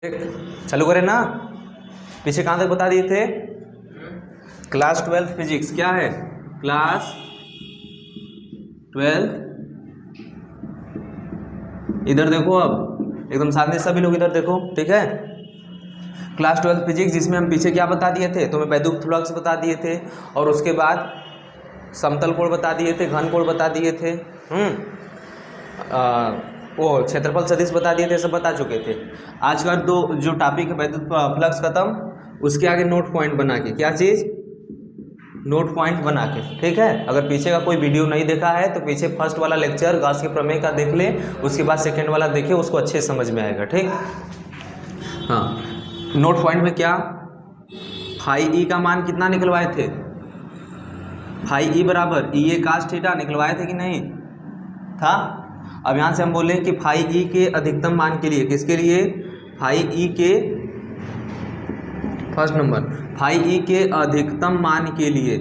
ठीक, चालू करें ना। पीछे कहाँ तक बता दिए थे? क्लास 12 फिजिक्स क्या है? क्लास 12 इधर देखो, अब एकदम सामने सभी लोग इधर देखो, ठीक है। क्लास 12 फिजिक्स जिसमें हम पीछे क्या बता दिए थे? तो मैं वैद्युत फ्लक्स बता दिए थे और उसके बाद समतल कोण बता दिए थे, घन कोण बता दिए थे, वो क्षेत्रफल सदिश बता दिए थे, सब बता चुके थे। आज का जो टॉपिक है वैद्युत फ्लक्स खत्म, उसके आगे नोट पॉइंट बना के, क्या चीज़? नोट पॉइंट बना के, ठीक है। अगर पीछे का कोई वीडियो नहीं देखा है तो पीछे फर्स्ट वाला लेक्चर गॉस के प्रमेय का देख ले, उसके बाद सेकेंड वाला देखे, उसको अच्छे समझ में आएगा, ठीक। हाँ, नोट पॉइंट में क्या, फाई ई का मान कितना निकलवाए थे? फाई ई बराबर ई ए कास थीटा निकलवाए थे कि नहीं था? अब यहाँ से हम बोले कि फाई ई के अधिकतम मान के लिए, किसके लिए? फाई ई के फर्स्ट नंबर, फाई ई के अधिकतम मान के लिए,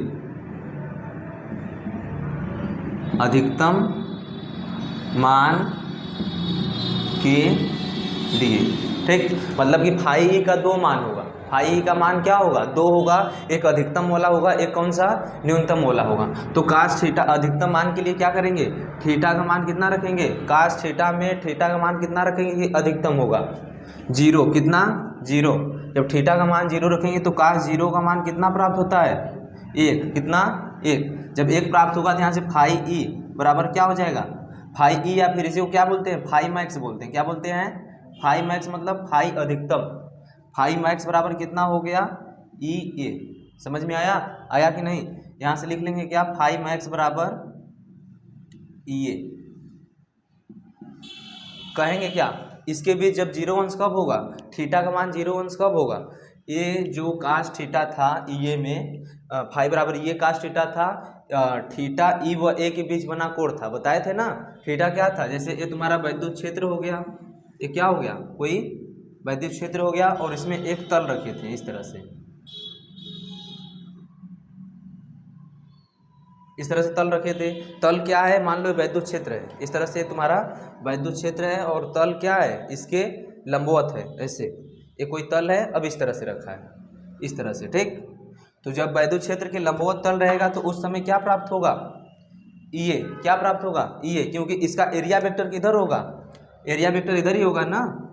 अधिकतम मान के लिए, ठीक। मतलब कि फाई ई का दो मान होगा। फाई ई का मान क्या होगा? दो होगा, एक अधिकतम वाला होगा, एक कौन सा? न्यूनतम वाला होगा। तो कास थीटा अधिकतम मान के लिए क्या करेंगे? थीटा का मान कितना रखेंगे? कास थीटा में थीटा का मान कितना रखेंगे कि अधिकतम होगा? 0। कितना? 0। जब थीटा का मान 0 रखेंगे तो कास 0 का मान कितना प्राप्त होता है? 1। कितना? 1। जब 1 प्राप्त होगा तो यहाँ से फाई ई बराबर क्या हो जाएगा? फाई ई, या फिर इसे क्या बोलते हैं? फाई मैक्स बोलते हैं। क्या बोलते हैं? फाई मैक्स, मतलब फाई अधिकतम। फाई मैक्स बराबर कितना हो गया? ई ए। समझ में आया? आया कि नहीं? यहाँ से लिख लेंगे क्या? फाई मैक्स बराबर ई ए। कहेंगे क्या? इसके बीच जब 0 अंश कब होगा? थीटा का मान 0 अंश कब होगा? ये जो कास थीटा था ई ए में, फाई बराबर ये कास थीटा था, थीटा ई व ए के बीच बना कोण था, बताए थे ना। थीटा क्या था? जैसे ये तुम्हारा वैद्युत क्षेत्र हो गया, ये क्या हो गया? कोई वैद्युत क्षेत्र हो गया और इसमें एक तल रखे थे इस तरह से, इस तरह से तल रखे थे। तल क्या है? मान लो वैद्युत क्षेत्र है, इस तरह से तुम्हारा वैद्युत क्षेत्र है और तल क्या है? इसके लंबवत है, ऐसे ये कोई तल है, अब इस तरह से रखा है, इस तरह से, ठीक। तो जब वैद्युत क्षेत्र के लंबवत तल रहेगा तो उस समय क्या प्राप्त होगा? ई ए। क्या प्राप्त होगा? ई ए, क्योंकि इसका एरिया वेक्टर किधर होगा? एरिया वेक्टर इधर ही होगा ना।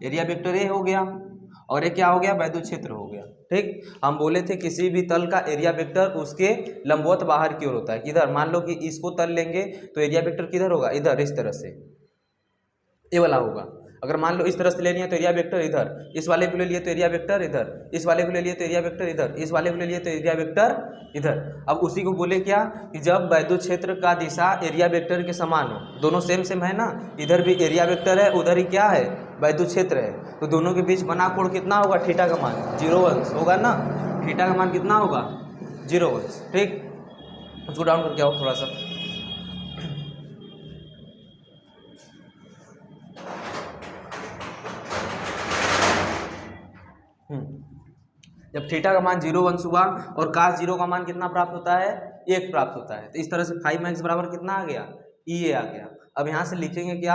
एरिया वेक्टर ए हो गया और ये क्या हो गया? वैद्युत क्षेत्र हो गया, ठीक। हम बोले थे किसी भी तल का एरिया वेक्टर उसके लंबवत बाहर की ओर होता है। किधर? मान लो कि इसको तल लेंगे तो एरिया वेक्टर किधर होगा? इधर, इस तरह से ये वाला होगा। अगर मान लो इस तरह से लेनी है तो एरिया वेक्टर इधर, इस वाले को ले लिए तो एरिया वेक्टर इधर, इस वाले को ले लिए तो एरिया वेक्टर इधर, इस वाले को ले लिए तो एरिया वेक्टर इधर। अब उसी को बोले क्या कि जब वैद्युत क्षेत्र का दिशा एरिया वेक्टर के समान हो, दोनों सेम सेम है ना, इधर भी एरिया वेक्टर है, उधर ही क्या है? वैद्युत क्षेत्र है, तो दोनों के बीच बना कोण कितना होगा? थीटा का मान 0 अंश होगा ना। थीटा का मान कितना होगा? 0 अंश, ठीक। उसको डाउन करके आओ थोड़ा सा। जब थीटा का मान 0 अंश हुआ और कास 0 का मान कितना प्राप्त होता है? 1 प्राप्त होता है। तो इस तरह से फाई मैक्स बराबर कितना आ गया? ई ए आ गया। अब यहाँ से लिखेंगे क्या?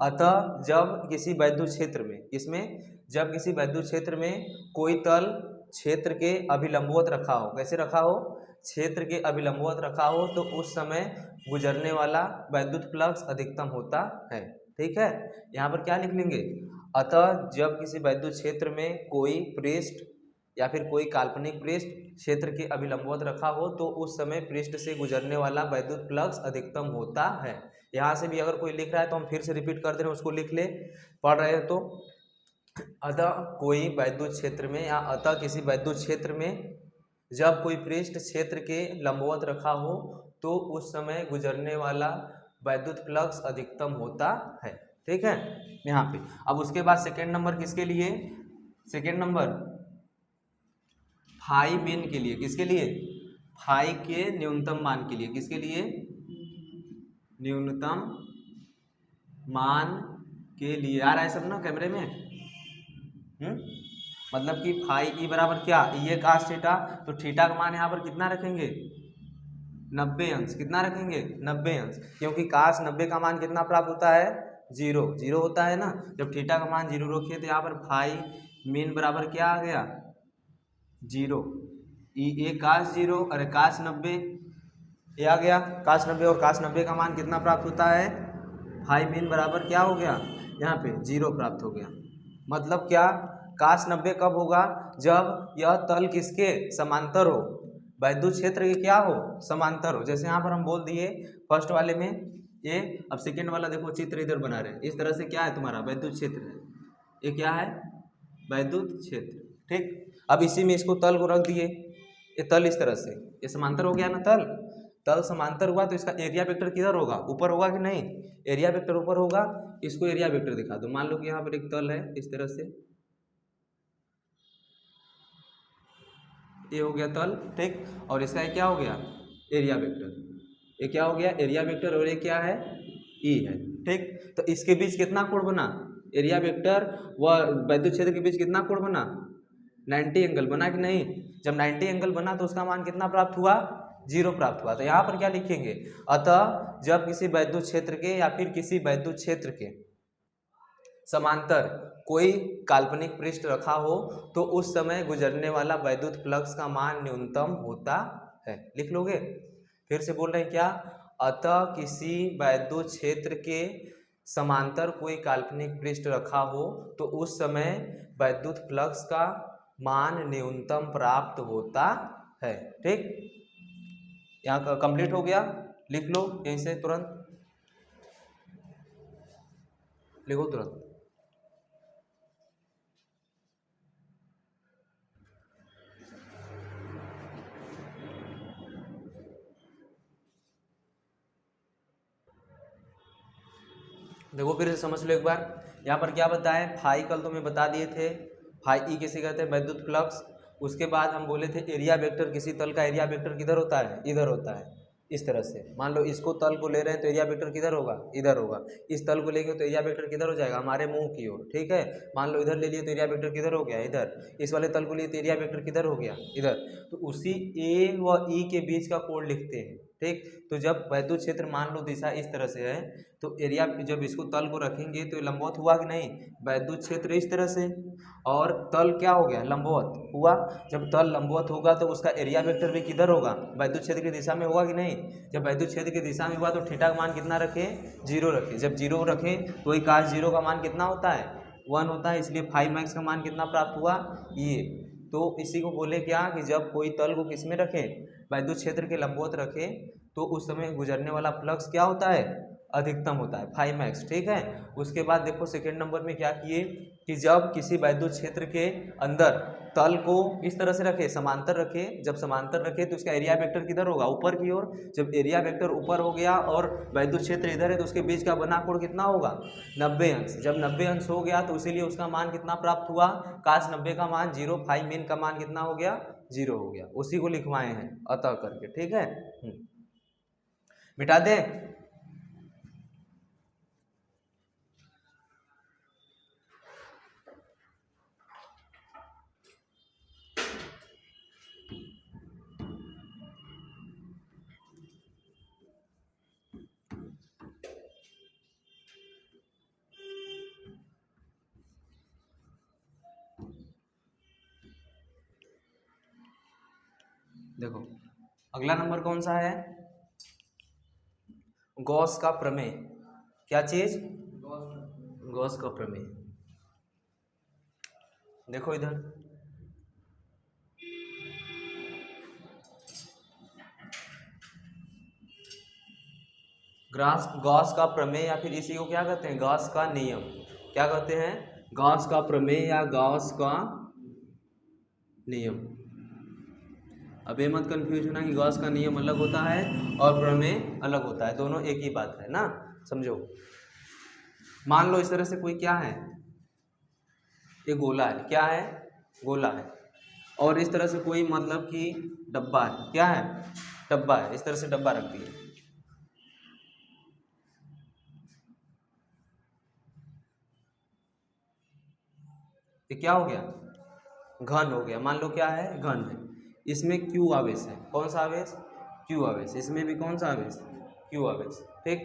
अतः जब किसी वैद्युत क्षेत्र में, इसमें जब किसी वैद्युत क्षेत्र में कोई तल क्षेत्र के अभिलंबवत रखा हो, कैसे रखा हो? क्षेत्र के अभिलंबवत रखा हो, तो उस समय गुजरने वाला वैद्युत फ्लक्स अधिकतम होता है, ठीक है। यहाँ पर क्या लिख लेंगे? अतः जब किसी वैद्युत क्षेत्र में कोई पृष्ठ या फिर कोई काल्पनिक पृष्ठ क्षेत्र के अभिलंबवत रखा हो तो उस समय पृष्ठ से गुजरने वाला वैद्युत फ्लक्स अधिकतम होता है। यहाँ से भी अगर कोई लिख रहा है तो हम फिर से रिपीट कर दे रहे हैं, उसको लिख ले, पढ़ रहे हैं तो। अतः कोई वैद्युत क्षेत्र में या अतः किसी वैद्युत क्षेत्र में जब कोई पृष्ठ क्षेत्र के लंबवत रखा हो तो उस समय गुजरने वाला वैद्युत फ्लक्स अधिकतम होता है, ठीक है। यहाँ पे अब उसके बाद सेकेंड नंबर किसके लिए? सेकेंड नंबर फाई मेन के लिए। किसके लिए? फाई के न्यूनतम मान के लिए। किसके लिए? न्यूनतम मान के लिए। आ रहा है सब ना कैमरे में? मतलब कि फाई ई बराबर क्या? ये कास थीटा, तो थीटा का मान यहाँ पर कितना रखेंगे? 90 अंश। कितना रखेंगे? 90 अंश, क्योंकि कास 90 का मान कितना प्राप्त होता है? जीरो, जीरो होता है ना। जब थीटा का मान जीरो रखिए तो यहाँ पर फाई मीन बराबर क्या आ गया, जीरो। ए काश जीरो, अरे काश 90 ये आ गया, काश 90, और काश 90 का मान कितना प्राप्त होता है, फाइव मीन बराबर क्या हो गया, यहाँ पे जीरो प्राप्त हो गया। मतलब क्या, काश 90 कब होगा, जब यह तल किसके समांतर हो, वैद्युत क्षेत्र के क्या हो, समांतर हो। जैसे यहाँ पर हम बोल दिए फर्स्ट वाले में ये, अब सेकेंड वाला देखो चित्र इधर बना रहे, इस तरह से क्या है तुम्हारा वैद्युत क्षेत्र है, ये क्या है वैद्युत क्षेत्र, ठीक। अब इसी में इसको तल को रख दिए, ये तल इस तरह से, ये समांतर हो गया ना तल, तल समांतर हुआ तो इसका एरिया वेक्टर किधर होगा, ऊपर होगा कि नहीं, एरिया वेक्टर ऊपर होगा। इसको एरिया वेक्टर दिखा दो, मान लो कि यहाँ पर एक तल है इस तरह से, ये हो गया तल, ठीक, और इसका क्या हो गया एरिया वेक्टर, ये क्या हो गया एरिया वेक्टर, और ये क्या है ई है, ठीक। तो इसके बीच कितना कोण बना, एरिया वेक्टर व वैद्युत क्षेत्र के बीच कितना कोण बना, 90 एंगल बना कि नहीं। जब 90 एंगल बना तो उसका मान कितना प्राप्त हुआ, जीरो प्राप्त हुआ। तो यहाँ पर क्या लिखेंगे, अतः जब किसी वैद्युत क्षेत्र के या फिर किसी वैद्युत क्षेत्र के समांतर कोई काल्पनिक पृष्ठ रखा हो तो उस समय गुजरने वाला वैद्युत फ्लक्स का मान न्यूनतम होता है। लिख लोगे, फिर से बोल रहे हैं क्या, अतः किसी वैद्युत क्षेत्र के समांतर कोई काल्पनिक पृष्ठ रखा हो तो उस समय वैद्युत फ्लक्स का मान न्यूनतम प्राप्त होता है, ठीक। यहाँ का कंप्लीट हो गया, लिख लो यहीं से तुरंत, लिखो तुरंत। देखो फिर से समझ लो एक बार, यहाँ पर क्या बताए, फाई कल तो मैं बता दिए थे, फाई ई किसे कहते हैं वैद्युत फ्लक्स। उसके बाद हम बोले थे एरिया वेक्टर, किसी तल का एरिया वेक्टर किधर होता है, इधर होता है, इस तरह से। मान लो इसको तल को ले रहे हैं तो एरिया वेक्टर किधर होगा, इधर होगा। इस तल को लेंगे तो एरिया वेक्टर किधर हो जाएगा, हमारे मुंह की ओर, ठीक है। मान लो इधर ले लिए तो एरिया वेक्टर किधर हो गया, इधर। इस वाले तल को लिए तो एरिया वेक्टर किधर हो गया, इधर। तो उसी ए व ई के बीच का कोण लिखते हैं, ठीक। तो जब वैद्युत क्षेत्र मान लो दिशा इस तरह से है तो एरिया, जब इसको तल को रखेंगे तो लंबवत हुआ कि नहीं, वैद्युत क्षेत्र इस तरह से, और तल क्या हो गया लंबवत हुआ। जब तल लंबवत होगा तो उसका एरिया वेक्टर भी किधर होगा, वैद्युत क्षेत्र की दिशा में होगा कि नहीं। जब वैद्युत क्षेत्र की दिशा में हुआ तो थीटा का मान कितना रखें, जीरो रखें। जब जीरो रखें तो वही काश जीरो का मान कितना होता है, 1 होता है, इसलिए 5 मैक्स का मान कितना प्राप्त हुआ, ये। तो इसी को बोले क्या कि जब कोई तल को किस में रखें, वैद्युत क्षेत्र के लंबवत रखें तो उस समय गुजरने वाला फ्लक्स क्या होता है, अधिकतम होता है, 5 मैक्स, ठीक है। उसके बाद देखो सेकेंड नंबर में क्या किए कि जब किसी वैद्युत क्षेत्र के अंदर तल को इस तरह से रखे, समांतर रखे, जब समांतर रखे तो उसका एरिया वेक्टर किधर होगा, ऊपर की ओर। जब एरिया वेक्टर ऊपर हो गया और वैद्युत क्षेत्र इधर है तो उसके बीच का बना कोण कितना होगा, 90 अंश। जब 90 अंश हो गया तो इसीलिए उसका मान कितना प्राप्त हुआ, काश 90 का मान जीरो, फाइव मीन का मान कितना हो गया, जीरो हो गया। उसी को लिखवाए हैं अतः करके, ठीक है। मिटा दें, देखो अगला नंबर कौन सा है, गॉस का प्रमेय। क्या चीज, गॉस का प्रमेय। देखो इधर, गॉस का प्रमेय या फिर इसी को क्या कहते हैं, गॉस का नियम। क्या कहते हैं, गॉस का प्रमेय या गॉस का नियम। अब ये मत कंफ्यूज होना कि गॉस का नियम अलग होता है और प्रमेय अलग होता है, दोनों एक ही बात है ना, समझो। मान लो इस तरह से कोई क्या है, ये गोला है, क्या है, गोला है, और इस तरह से कोई मतलब कि डब्बा है, क्या है, डब्बा है, इस तरह से डब्बा रख दिया। ये क्या हो गया, घन हो गया। मान लो क्या है, घन है। इसमें क्यू आवेश है, कौन सा आवेश, क्यू आवेश। इसमें भी कौन सा आवेश, क्यू आवेश, ठीक।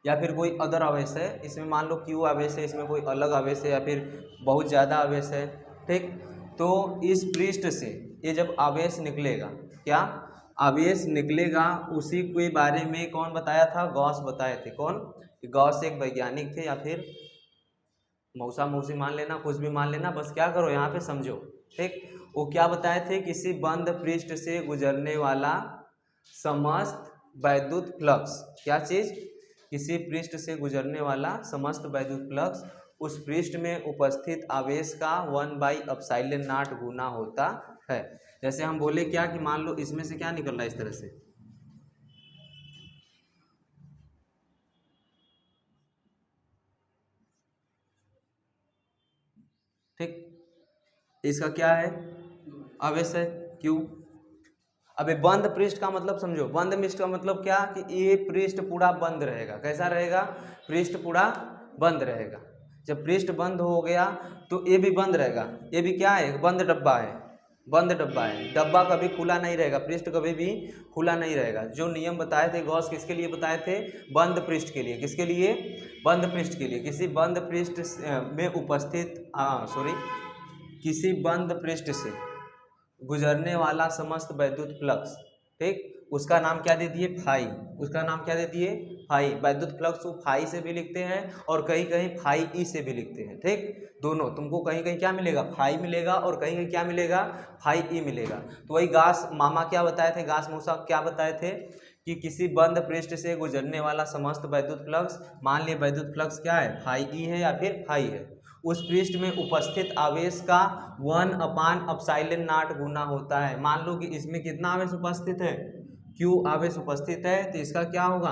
या फिर कोई अदर आवेश है, इसमें मान लो Q आवेश है, इसमें कोई अलग आवेश है या फिर बहुत ज़्यादा आवेश है, ठीक। तो इस पृष्ठ से ये जब आवेश निकलेगा, क्या आवेश निकलेगा, उसी के बारे में कौन बताया था, गॉस बताए थे। कौन? गॉस एक वैज्ञानिक थे, या फिर मौसा मौसी मान लेना, कुछ भी मान लेना, बस क्या करो यहाँ पे समझो, ठीक। वो क्या बताए थे, किसी बंद पृष्ठ से गुजरने वाला समस्त वैद्युत फ्लक्स, क्या चीज़, किसी पृष्ठ से गुजरने वाला समस्त वैद्युत फ्लक्स उस पृष्ठ में उपस्थित आवेश का 1/ε0 गुना होता है। जैसे हम बोले क्या कि मान लो इसमें से क्या निकल रहा है इस तरह से, ठीक, इसका क्या है, आवेश है Q। अबे बंद पृष्ठ का मतलब समझो, बंद पृष्ठ का मतलब क्या कि ये पृष्ठ पूरा बंद रहेगा। कैसा रहेगा, पृष्ठ पूरा बंद रहेगा। जब पृष्ठ बंद हो गया तो ये भी बंद रहेगा, ये भी क्या है, बंद डब्बा है, बंद डब्बा है। डब्बा कभी खुला नहीं रहेगा, पृष्ठ कभी भी खुला नहीं रहेगा। जो नियम बताए थे गॉस किसके लिए बताए थे, बंद पृष्ठ के लिए। किसके लिए, बंद पृष्ठ के लिए। किसी बंद पृष्ठ में उपस्थित किसी बंद पृष्ठ से गुजरने वाला समस्त वैद्युत फ्लक्स, ठीक, उसका नाम क्या दे दिए, फाई। उसका नाम क्या दे दिए, फाई। वैद्युत फ्लक्स को फाई से भी लिखते हैं और कहीं कहीं फाई ई से भी लिखते हैं, ठीक। दोनों तुमको कहीं कहीं क्या मिलेगा, फाई मिलेगा और कहीं कहीं क्या मिलेगा, फाई ई मिलेगा। तो वही गास मामा क्या बताए थे, गास मौसा क्या बताए थे कि किसी बंद पृष्ठ से गुजरने वाला समस्त वैद्युत फ्लक्स, मान लिए वैद्युत फ्लक्स क्या है, फाई ई है या फिर फाई है, उस पृष्ठ में उपस्थित आवेश का 1/ε0 गुना होता है। मान लो कि इसमें कितना आवेश उपस्थित है, Q आवेश उपस्थित है, तो इसका क्या होगा,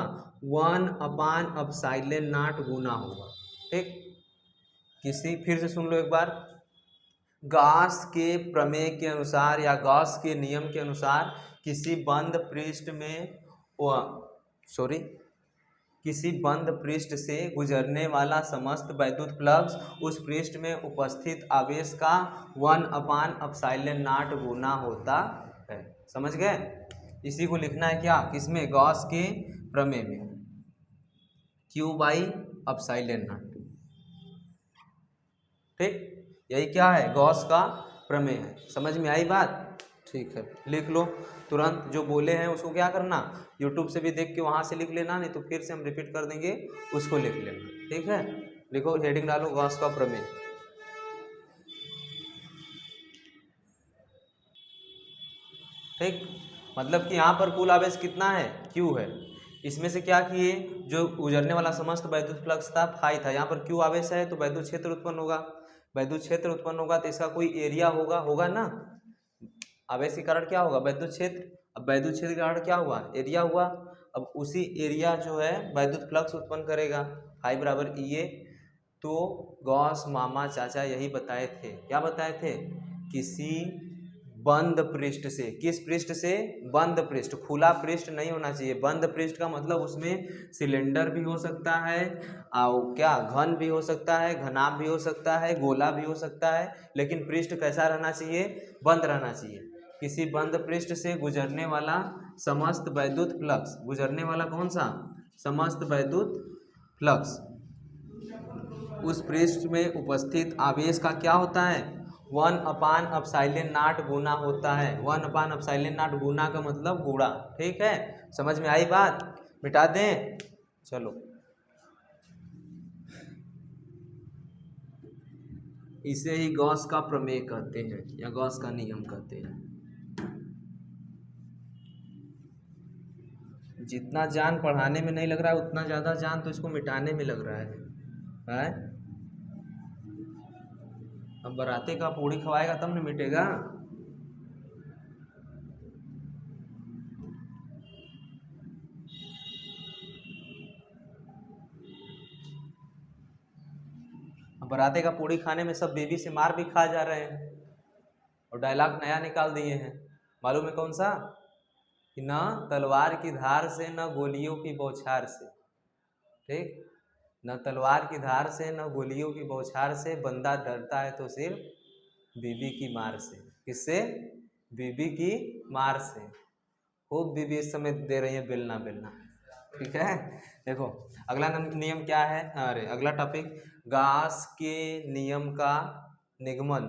1/ε0 गुना होगा, ठीक। किसी, फिर से सुन लो एक बार, गॉस के प्रमेय के अनुसार या गॉस के नियम के अनुसार किसी बंद पृष्ठ में किसी बंद पृष्ठ से गुजरने वाला समस्त वैद्युत फ्लक्स उस पृष्ठ में उपस्थित आवेश का 1/ε0 गुना होता है। समझ गए? इसी को लिखना है क्या, किसमें, गॉस के प्रमेय में, Q/ε0, ठीक। यही क्या है, गॉस का प्रमेय है। समझ में आई बात? ठीक है, लिख लो तुरंत। जो बोले हैं उसको क्या करना, यूट्यूब से भी देख के वहाँ से लिख लेना, नहीं तो फिर से हम रिपीट कर देंगे, उसको लिख लेना, ठीक है। लिखो, हेडिंग डालो, गॉस का प्रमेय, ठीक। मतलब कि यहाँ पर कुल आवेश कितना है, Q है। इसमें से क्या किए, जो गुजरने वाला समस्त वैद्युत फ्लक्स था फाई था, यहाँ पर Q आवेश है तो वैद्युत क्षेत्र उत्पन्न होगा। वैद्युत क्षेत्र उत्पन्न होगा तो इसका कोई एरिया होगा ना। आवेश के कारण क्या होगा, वैद्युत क्षेत्र। अब वैद्युत क्षेत्र के कारण क्या हुआ, एरिया हुआ। अब उसी एरिया जो है वैद्युत फ्लक्स उत्पन्न करेगा, फाई बराबर E A। तो गॉस मामा चाचा यही बताए थे, क्या बताए थे, किसी बंद पृष्ठ से, किस पृष्ठ से, बंद पृष्ठ, खुला पृष्ठ नहीं होना चाहिए। बंद पृष्ठ का मतलब उसमें सिलेंडर भी हो सकता है और क्या, घन भी हो सकता है, घनाभ भी हो सकता है, गोला भी हो सकता है, लेकिन पृष्ठ कैसा रहना चाहिए, बंद रहना चाहिए। किसी बंद पृष्ठ से गुजरने वाला समस्त वैद्युत फ्लक्स, गुजरने वाला कौन सा, समस्त वैद्युत फ्लक्स उस पृष्ठ में उपस्थित आवेश का क्या होता है, 1/ε0 गुना होता है। 1/ε0 गुना का मतलब गुणा, ठीक है। समझ में आई बात? मिटा दें, चलो। इसे ही गॉस का प्रमेय कहते हैं या गॉस का नियम कहते हैं। जितना जान पढ़ाने में नहीं लग रहा है उतना ज़्यादा जान तो इसको मिटाने में लग रहा है? अब बराते का पूड़ी खवाएगा तब न मिटेगा। अब बराते का पूड़ी खाने में सब बेबी से मार भी खा जा रहे हैं और डायलॉग नया निकाल दिए हैं। मालूम है कौन सा, कि न तलवार की धार से न गोलियों की बौछार से, ठीक। न तलवार की धार से न गोलियों की बौछार से बंदा डरता है तो सिर्फ बीबी की मार से। किससे, बीबी की मार से। खूब बीबी इस समय दे रही है बेलना बेलना। ठीक है। देखो अगला नियम क्या है, अरे अगला टॉपिक, गास के नियम का निगमन।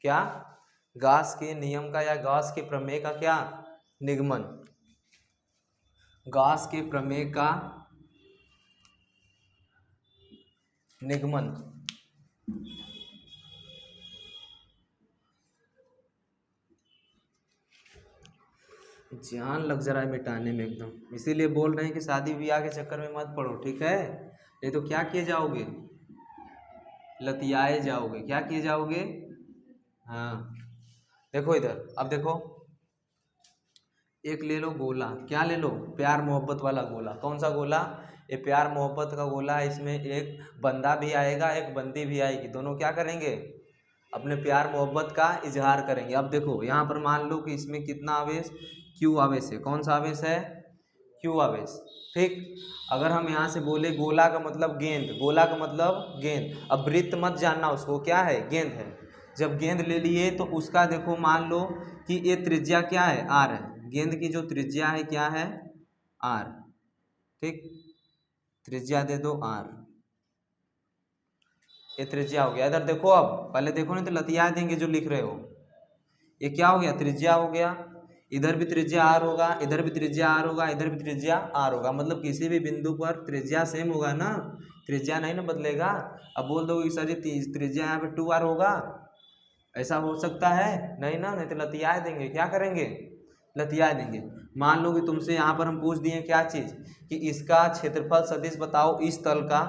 क्या? गास के नियम का या गास के प्रमेय का क्या निगमन? गास के प्रमेय का निगमन। जान लग जा रहा है मिटाने में एकदम, इसीलिए बोल रहे हैं कि शादी ब्याह के चक्कर में मत पड़ो, ठीक है? ये तो क्या किए जाओगे, लतियाए जाओगे। क्या किए जाओगे? हाँ देखो इधर, अब देखो एक ले लो गोला। क्या ले लो? प्यार मोहब्बत वाला गोला। कौन सा गोला? ये प्यार मोहब्बत का गोला है। इसमें एक बंदा भी आएगा, एक बंदी भी आएगी। दोनों क्या करेंगे? अपने प्यार मोहब्बत का इजहार करेंगे। अब देखो यहाँ पर मान लो कि इसमें कितना आवेश, क्यू आवेश है। कौन सा आवेश है? क्यू आवेश। ठीक, अगर हम यहाँ से बोले गोला का मतलब गेंद, गोला का मतलब गेंद। अब वृत्त मत जानना उसको, क्या है? गेंद है। जब गेंद ले लिए तो उसका देखो मान लो कि ये त्रिज्या क्या है? आर है। गेंद की जो त्रिज्या है क्या है? आर। ठीक, त्रिज्या दे दो आर, ये त्रिज्या हो गया। इधर देखो, अब पहले देखो नहीं तो लतिया देंगे जो लिख रहे हो। ये क्या हो गया? त्रिज्या हो गया। इधर भी त्रिज्या आर होगा, इधर भी त्रिज्या आर होगा, इधर भी त्रिज्या आर होगा। मतलब किसी भी बिंदु पर त्रिज्या सेम होगा ना, त्रिज्या नहीं ना बदलेगा। अब बोल दो कि सर जी त्रिज्या यहाँ पे 2r होगा, ऐसा हो सकता है? नहीं ना, नहीं तो लतिया देंगे। क्या करेंगे? लतिया देंगे। मान लो कि तुमसे यहाँ पर हम पूछ दिए क्या चीज़, कि इसका क्षेत्रफल सदिश बताओ इस तल का।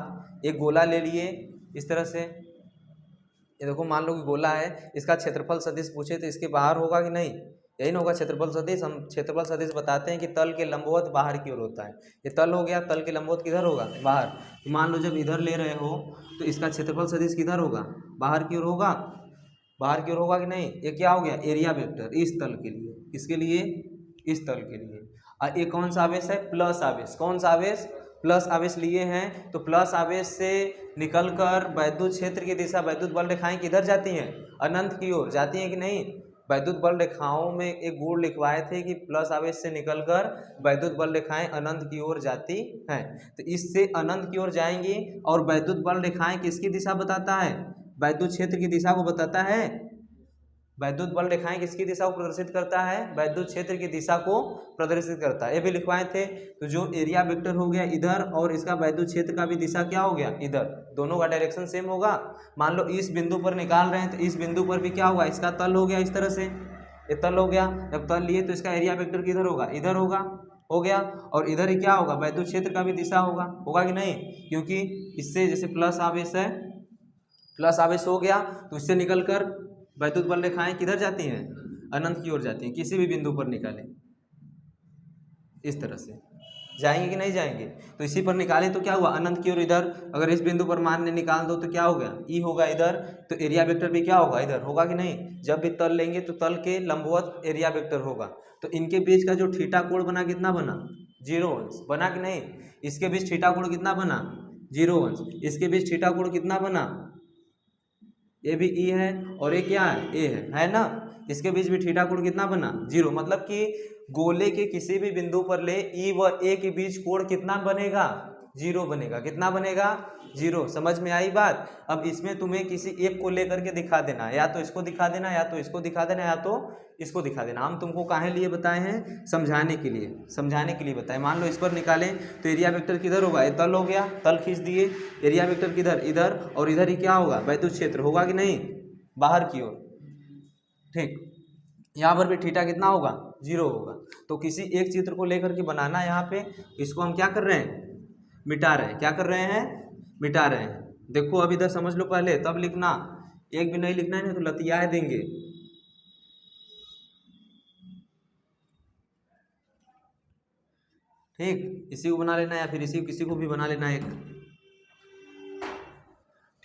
एक गोला ले लिए इस तरह से, ये देखो मान लो कि गोला है, इसका क्षेत्रफल सदिश पूछे तो इसके बाहर होगा कि नहीं? यही ना होगा क्षेत्रफल सदिश। हम क्षेत्रफल सदिश बताते हैं कि तल के लंबवत बाहर की ओर होता है। ये तल हो गया, तल के लंबवत किधर होगा? बाहर। तो मान लो जब इधर ले रहे हो तो इसका क्षेत्रफल सदिश किधर होगा? बाहर की ओर होगा। बाहर की ओर होगा कि नहीं? ये क्या हो गया? एरिया वेक्टर इस तल के लिए। किसके लिए? इस तल के लिए। और ये कौन सा आवेश है? प्लस आवेश। कौन सा आवेश? प्लस आवेश लिए हैं। तो प्लस आवेश से निकलकर वैद्युत क्षेत्र की दिशा, वैद्युत बल रेखाएं किधर जाती हैं? अनंत की ओर जाती हैं कि नहीं? वैद्युत बल रेखाओं में एक गुण लिखवाए थे कि प्लस आवेश से निकलकर वैद्युत बल रेखाएं अनंत की ओर जाती हैं। तो इससे अनंत की ओर जाएंगी। और वैद्युत बल रेखाएं किसकी दिशा बताता है? वैद्युत क्षेत्र की दिशा को बताता है। वैद्युत बल रेखाएं किसकी दिशा को प्रदर्शित करता है? वैद्युत क्षेत्र की दिशा को प्रदर्शित करता है। ये भी लिखवाए थे। तो जो एरिया वेक्टर हो गया इधर, और इसका वैद्युत क्षेत्र का भी दिशा क्या हो गया? इधर। दोनों का डायरेक्शन सेम होगा। मान लो इस बिंदु पर निकाल रहे हैं, तो इस बिंदु पर भी क्या होगा? इसका तल हो गया इस तरह से, ये तल हो गया। जब तल लिए तो इसका एरिया वेक्टर किधर होगा? इधर होगा। हो गया। और इधर ही क्या होगा? वैद्युत क्षेत्र का भी दिशा होगा। होगा कि नहीं? क्योंकि इससे जैसे प्लस आवेश है, प्लस आवेश हो गया तो इससे निकलकर वैद्युत बल रेखाएं किधर जाती हैं? अनंत की ओर जाती हैं। किसी भी बिंदु पर निकालें इस तरह से जाएंगे कि नहीं जाएंगे? तो इसी पर निकाले तो क्या हुआ? अनंत की ओर। इधर अगर इस बिंदु पर मान निकाल दो तो क्या हो गया? ई होगा इधर। तो एरिया वेक्टर भी क्या होगा? इधर होगा कि नहीं? जब भी तल लेंगे तो तल के लंबवत एरिया वेक्टर होगा। तो इनके बीच का जो थीटा कोण बना कितना बना? 0 अंश बना कि नहीं? इसके बीच थीटा कोण कितना बना? 0 अंश। इसके बीच थीटा कोण कितना बना? ये भी ई है और ये क्या है? ए है ना? इसके बीच भी थीटा कोण कितना बना? 0। मतलब कि गोले के किसी भी बिंदु पर ले ई व ए के बीच कोण कितना बनेगा? 0 बनेगा। कितना बनेगा? 0। समझ में आई बात? अब इसमें तुम्हें किसी एक को लेकर के दिखा देना, या तो इसको दिखा देना, या तो इसको दिखा देना, या तो इसको दिखा देना। हम तुमको काहे लिए बताए हैं? समझाने के लिए, समझाने के लिए बताए। मान लो इस पर निकालें तो एरिया वेक्टर किधर होगा? ये तल हो गया, तल खींच दिए। एरिया वेक्टर किधर? इधर। और इधर ही क्या होगा? वैद्युत क्षेत्र होगा कि नहीं? बाहर की ओर। ठीक, यहाँ पर भी थीटा कितना होगा? 0 होगा। तो किसी एक चित्र को लेकर के बनाना यहाँ पे, इसको हम क्या कर रहे हैं? मिटा रहे हैं। क्या कर रहे हैं? मिटा रहे हैं। देखो अब इधर समझ लो पहले, तब लिखना। एक भी नहीं लिखना है, नहीं तो लतिया देंगे। ठीक, इसी को बना लेना या फिर इसी किसी को भी बना लेना एक।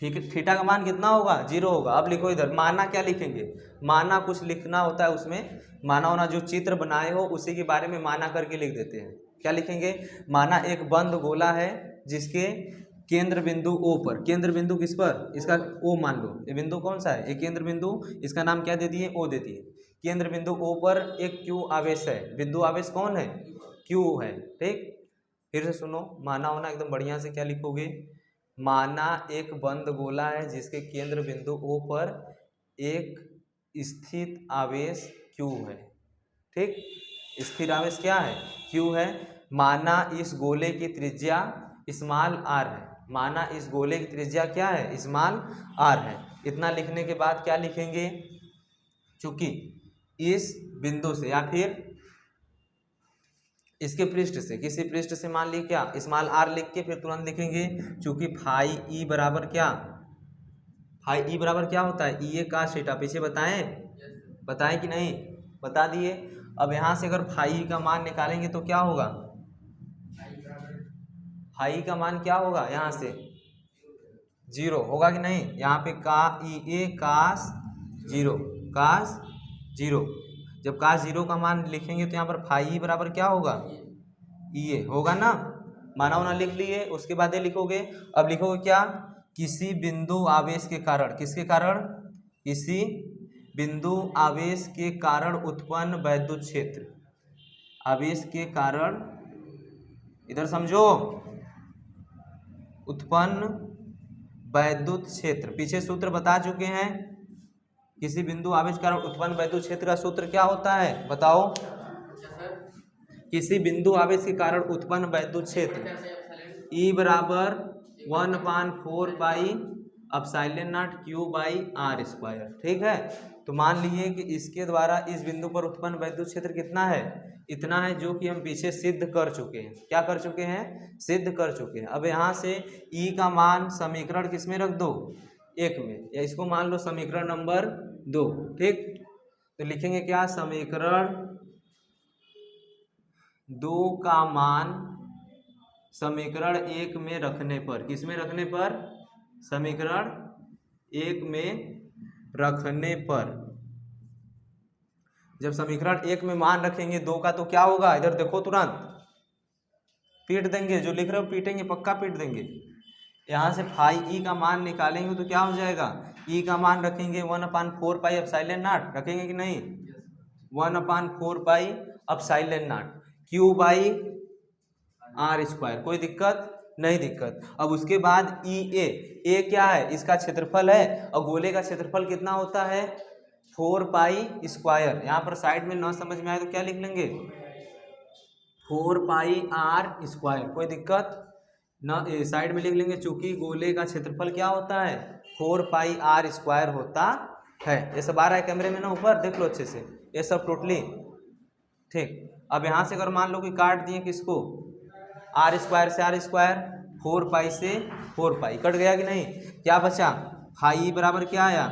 ठीक है, थीटा का मान कितना होगा? 0 होगा। अब लिखो इधर माना, क्या लिखेंगे? माना कुछ लिखना होता है उसमें, माना होना जो चित्र बनाए हो उसी के बारे में माना करके लिख देते हैं। क्या लिखेंगे? माना एक बंद गोला है जिसके केंद्र बिंदु O पर, केंद्र बिंदु किस पर? इसका O मान लो। ये बिंदु कौन सा है? ये केंद्र बिंदु, इसका नाम क्या दे दिए? O दे दिए। केंद्र बिंदु O पर एक Q आवेश है। बिंदु आवेश कौन है? Q है। ठीक, फिर से सुनो, माना होना एकदम बढ़िया से क्या लिखोगे, माना एक बंद गोला है जिसके केंद्र बिंदु O पर एक स्थित आवेश Q है। ठीक, स्थिर आवेश क्या है, Q है। माना इस गोले की त्रिज्या स्मॉल r है। माना इस गोले की त्रिज्या क्या है, स्मॉल r है। इतना लिखने के बाद क्या लिखेंगे, चूंकि इस बिंदु से या फिर इसके पृष्ठ से, किसी पृष्ठ से मान ली क्या, स्मॉल r लिख के फिर तुरंत लिखेंगे, चूंकि फाई ई बराबर क्या, फाई ई बराबर क्या होता है, ई ए cos थीटा। पीछे बताएं, बताएं कि नहीं, बता दिए। अब यहाँ से अगर फाई का मान निकालेंगे तो क्या होगा, फाई का मान क्या होगा, यहाँ से 0 होगा कि नहीं। यहाँ पे का ई ए cos 0, cos 0, जब cos 0 का मान लिखेंगे तो यहाँ पर फाई बराबर क्या होगा, ये होगा ना। माना होना लिख लिए, उसके बाद ये लिखोगे। अब लिखोगे क्या, किसी बिंदु आवेश के कारण, किसके कारण, किसी बिंदु आवेश के कारण उत्पन्न वैद्युत क्षेत्र, आवेश के कारण, इधर समझो, उत्पन्न वैद्युत क्षेत्र। पीछे सूत्र बता चुके हैं, किसी बिंदु आवेश के कारण उत्पन्न वैद्युत क्षेत्र का सूत्र क्या होता है, बताओ। किसी बिंदु आवेश के कारण उत्पन्न वैद्युत क्षेत्र E बराबर 1/4 pi epsilon not Q by R square. ठीक है, तो मान लीजिए कि इसके द्वारा इस बिंदु पर उत्पन्न वैद्युत क्षेत्र कितना है, इतना है, जो कि हम पीछे सिद्ध कर चुके हैं। क्या कर चुके हैं, सिद्ध कर चुके हैं। अब यहाँ से E का मान समीकरण किस में रख दो, 1 में, या इसको मान लो समीकरण नंबर 2। ठीक, तो लिखेंगे क्या, समीकरण 2 का मान समीकरण 1 में रखने पर, किस में रखने पर, समीकरण 1 में रखने पर, जब समीकरण 1 में मान रखेंगे 2 का तो क्या होगा, इधर देखो, तुरंत पीट देंगे, जो लिख रहे हो पीटेंगे, पक्का पीट देंगे। यहाँ से फाई ई का मान निकालेंगे तो क्या हो जाएगा, ई का मान रखेंगे 1/4 पाई एप्सिलॉन नॉट, रखेंगे कि नहीं, 1/4 pi epsilon not Q by R square. कोई दिक्कत, नहीं दिक्कत। अब उसके बाद ई ए क्या है, इसका क्षेत्रफल है, और गोले का क्षेत्रफल कितना होता है, 4 पाई स्क्वायर। यहाँ पर साइड में ना समझ में आए तो क्या लिख लेंगे, 4 पाई R स्क्वायर। कोई दिक्कत ना, साइड में लिख लेंगे, चूंकि गोले का क्षेत्रफल क्या होता है, 4 पाई R स्क्वायर होता है। ये सब आ रहा है कैमरे में ना, ऊपर देख लो अच्छे से, ये सब टोटली। ठीक, अब यहाँ से अगर मान लो कि काट दिए किसको, R स्क्वायर से R स्क्वायर, 4 पाई से 4 पाई, कट गया कि नहीं। क्या बचा, फाई बराबर क्या आया,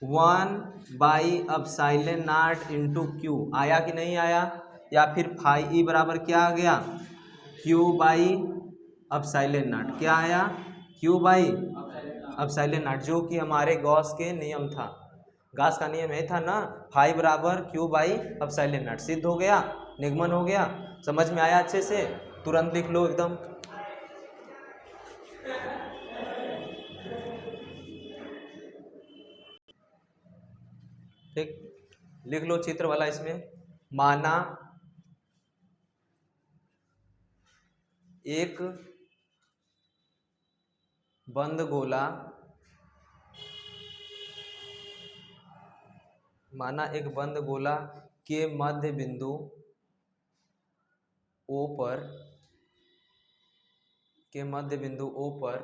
1 by epsilon not into Q, आया कि नहीं आया। या फिर फाई ई बराबर क्या आ गया, Q बाई एप्सिलॉन नॉट, क्या आया, Q बाई एप्सिलॉन नॉट, जो कि हमारे गॉस के नियम था, गॉस का नियम ये था ना, फाई बराबर Q बाई एप्सिलॉन नॉट। सिद्ध हो गया, निगमन हो गया, समझ में आया अच्छे से, तुरंत लिख लो एकदम। ठीक, लिख लो चित्र वाला इसमें, माना एक बंद गोला, माना एक बंद गोला के मध्य बिंदु O पर, के मध्य बिंदु O पर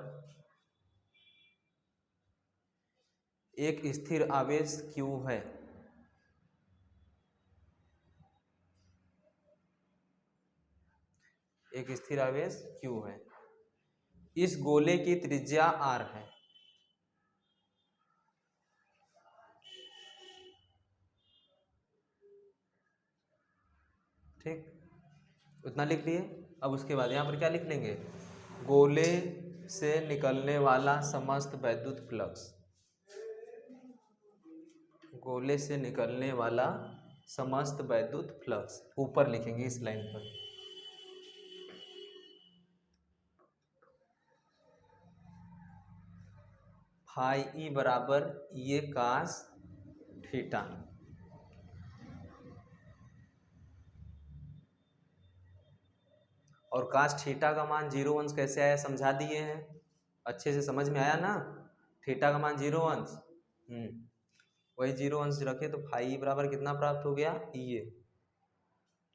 एक स्थिर आवेश Q है। एक स्थिर आवेश Q है, इस गोले की त्रिज्या R है। ठीक, उतना लिख लिए। अब उसके बाद यहाँ पर क्या लिख लेंगे, गोले से निकलने वाला समस्त वैद्युत फ्लक्स, गोले से निकलने वाला समस्त वैद्युत फ्लक्स, ऊपर लिखेंगे इस लाइन पर। फाई ई बराबर ये cos थीटा। और काश थीटा का मान 0 अंश कैसे आया समझा दिए हैं, अच्छे से समझ में आया ना। थीटा का मान 0 अंश, वही 0 अंश रखे तो फाई बराबर कितना प्राप्त हो गया, ये।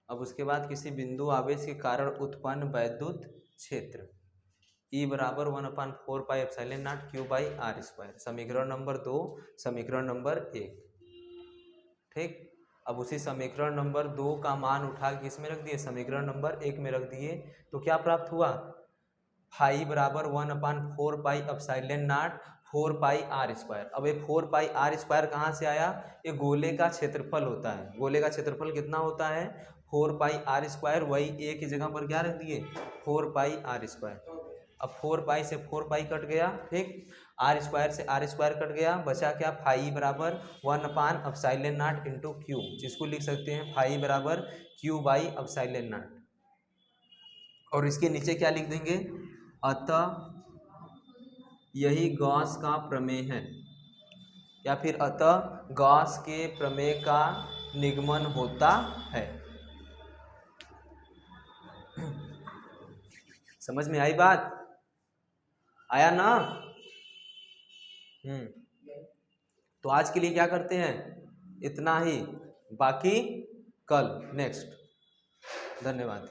अब उसके बाद किसी बिंदु आवेश के कारण उत्पन्न वैद्युत क्षेत्र E बराबर 1/4 pi epsilon not Q by R square, समीकरण नंबर 2, समीकरण नंबर 1। ठीक, अब उसी समीकरण नंबर 2 का मान उठा के किस में रख दिए, समीकरण नंबर 1 में रख दिए, तो क्या प्राप्त हुआ, फाई बराबर 1/4 pi epsilon not 4 pi R square. अब ये 4 पाई आर स्क्वायर कहाँ से आया, ये गोले का क्षेत्रफल होता है, गोले का क्षेत्रफल कितना होता है 4 पाई आर स्क्वायर, वही ए की जगह पर क्या रख दिए 4 पाई आर स्क्वायर। अब 4 पाई से 4 पाई कट गया, ठीक, आर स्क्वायर से आर स्क्वायर कट गया, बचा क्या, फाई बराबर 1/एप्सिलॉन नॉट इंटू क्यू, जिसको लिख सकते हैं फाई बराबर क्यू बाई एप्सिलॉन नॉट। और इसके नीचे क्या लिख देंगे, अतः यही गॉस का प्रमेय है, या फिर अतः गॉस के प्रमेय का निगमन होता है। समझ में आई बात, आया ना। तो आज के लिए क्या करते हैं, इतना ही, बाकी कल नेक्स्ट। धन्यवाद।